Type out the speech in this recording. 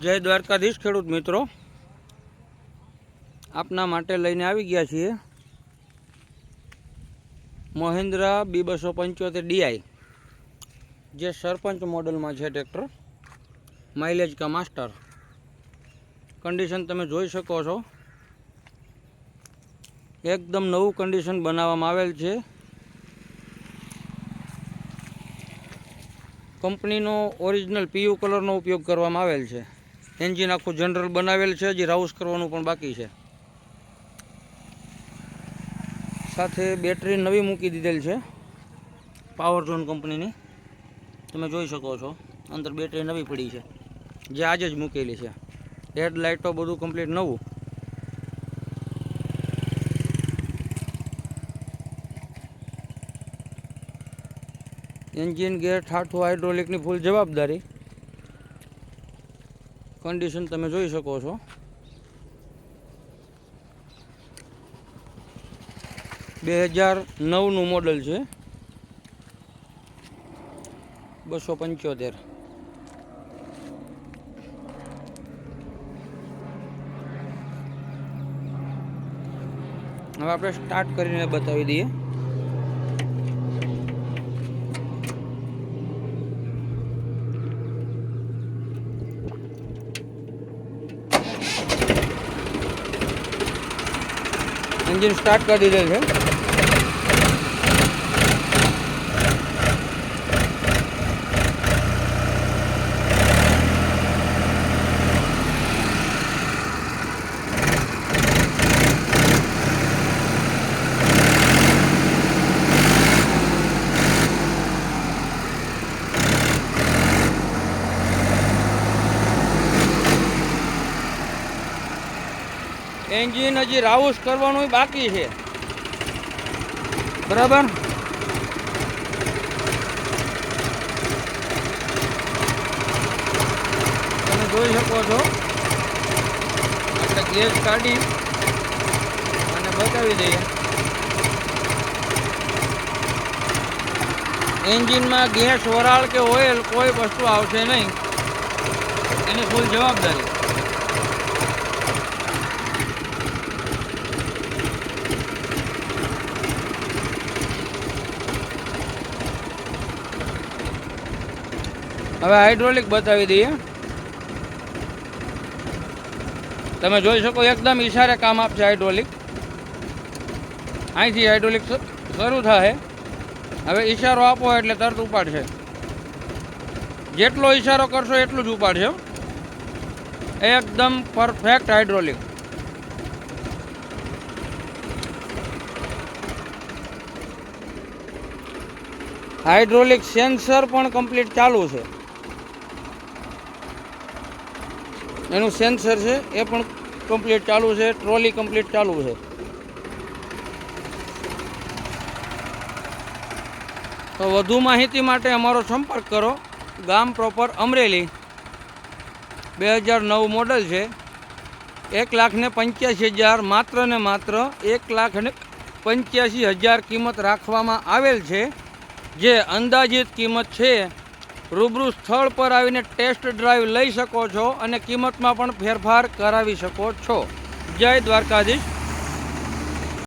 જય દ્વારકાધીશ ખેડૂત મિત્રો, આપના માટે લઈને આવી ગયા છીએ મહિન્દ્રા B275 DI, જે સરપંચ મોડલમાં છે ટ્રેક્ટર, માઇલેજ કા માસ્ટર. કન્ડિશન તમે જોઈ શકો છો, એકદમ નવું કન્ડિશન બનાવવામાં આવેલ છે. કંપનીનો ઓરિજિનલ PU કલરનો ઉપયોગ કરવામાં આવેલ છે. એન્જિન આખું જનરલ બનાવેલ છે, હજી રાઉસ કરવાનું પણ બાકી છે. સાથે બેટરી નવી મૂકી દીધેલ છે પાવર ઝોન કંપનીની, તમે જોઈ શકો છો. અંદર બેટરી નવી પડી છે, જે આજે જ મૂકેલી છે. હેડલાઇટો બધું કમ્પ્લીટ નવું. એન્જિન ગેર ઠાઠું હાઇડ્રોલિકની ફૂલ જવાબદારી. કન્ડિશન તમે જોઈ શકો છો. બે 2009નું મોડલ છે, 275. હવે આપણે સ્ટાર્ટ કરીને બતાવી દઈએ. એન્જિન સ્ટાર્ટ કરી દીધેલ છે. એન્જિન હજી રાઉસ કરવાનું બાકી છે, બરાબર. તમે જોઈ શકો છો. આપણે ગેસ કાઢી અને બતાવી દઈએ. એન્જિનમાં ગેસ, વરાળ કે ઓઇલ કોઈ વસ્તુ આવશે નહીં, એની ફૂલ જવાબદારી. હવે હાઇડ્રોલિક બતાવી દઈએ. તમે જોઈ શકો, એકદમ ઈશારે કામ આપશે હાઇડ્રોલિક. અહીંથી હાઇડ્રોલિક શરૂ થાય. હવે ઈશારો આપો એટલે તરત ઉપાડશે. જેટલો ઈશારો કરશો એટલું જ ઉપાડશે. એકદમ પરફેક્ટ હાઇડ્રોલિક. હાઇડ્રોલિક સેન્સર પણ કમ્પ્લીટ ચાલુ છે. એનું સેન્સર છે એ પણ કમ્પ્લીટ ચાલુ છે. ટ્રોલી કમ્પ્લીટ ચાલુ છે. તો વધુ માહિતી માટે અમારો સંપર્ક કરો. ગામ પ્રોપર અમરેલી. 2009 મોડલ છે. 1,85,000, માત્ર ને માત્ર 1,85,000 કિંમત રાખવામાં આવેલ છે, જે અંદાજિત કિંમત છે. રૂબરૂ સ્થળ પર આવીને ટેસ્ટ ડ્રાઈવ લઈ શકો છો અને કિંમતમાં પણ ફેરફાર કરાવી શકો છો. જય દ્વારકાધીશ.